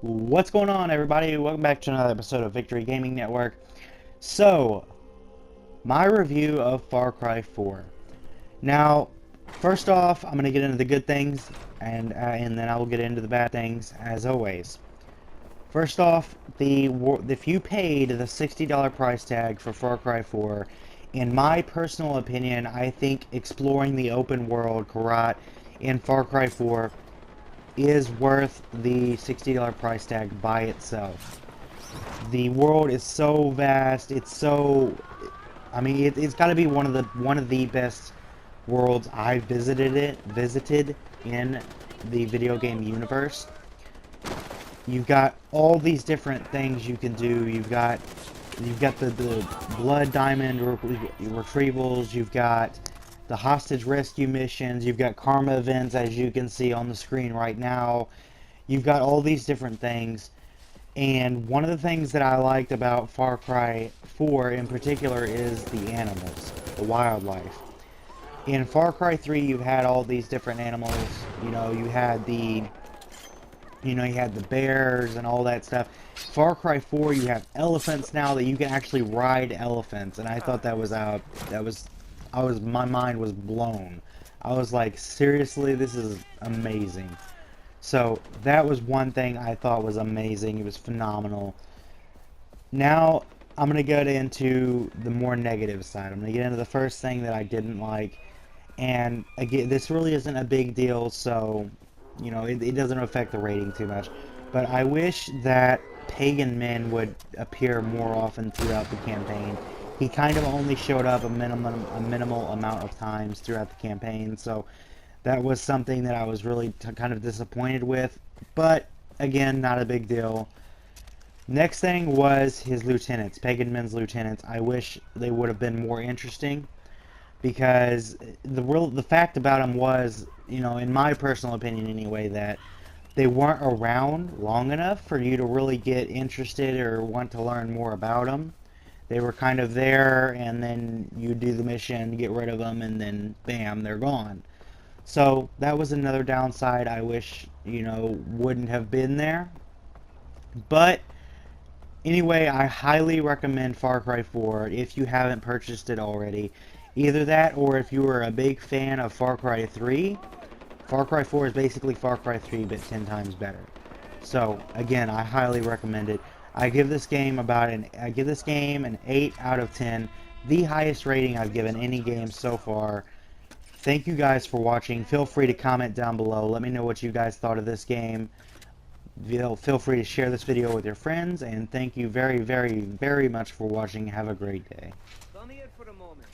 What's going on, everybody? Welcome back to another episode of Victory Gaming Network. So, my review of Far Cry 4. Now, first off, I'm going to get into the good things, and then I will get into the bad things, as always. First off, if you paid the $60 price tag for Far Cry 4, in my personal opinion, I think exploring the open world Karat in Far Cry 4 is worth the $60 price tag by itself. The world is so vast. It's so, I mean, it's got to be one of the best worlds I've visited in the video game universe. You've got all these different things you can do. You've got the blood diamond retrievals. You've got the hostage rescue missions. You've got karma events, as you can see on the screen right now. You've got all these different things. And one of the things that I liked about Far Cry 4 in particular is the animals, the wildlife. In Far Cry 3, you had all these different animals. You know, you had the bears and all that stuff. Far Cry 4, you have elephants now that you can actually ride elephants, and I thought my mind was blown. I was like, seriously, this is amazing. So that was one thing I thought was amazing. It was phenomenal. Now I'm going to get into the more negative side. I'm going to get into the first thing that I didn't like. And again, this really isn't a big deal, so, it doesn't affect the rating too much. But I wish that Pagan Men would appear more often throughout the campaign. He kind of only showed up a minimal amount of times throughout the campaign, so that was something that I was really kind of disappointed with. But again, not a big deal. Next thing was his lieutenants, Pagan Men's lieutenants. I wish they would have been more interesting, because the fact about them was, in my personal opinion anyway, that they weren't around long enough for you to really get interested or want to learn more about them. They were kind of there, and then you do the mission, get rid of them, and then bam, they're gone. So that was another downside I wish, wouldn't have been there. But anyway, I highly recommend Far Cry 4 if you haven't purchased it already. Either that, or if you were a big fan of Far Cry 3, Far Cry 4 is basically Far Cry 3 but 10 times better. So again, I highly recommend it. I give this game an 8 out of 10, the highest rating I've given any game so far. Thank you guys for watching. Feel free to comment down below. Let me know what you guys thought of this game. Feel free to share this video with your friends, and thank you very, very, very much for watching. Have a great day. Come here for a moment.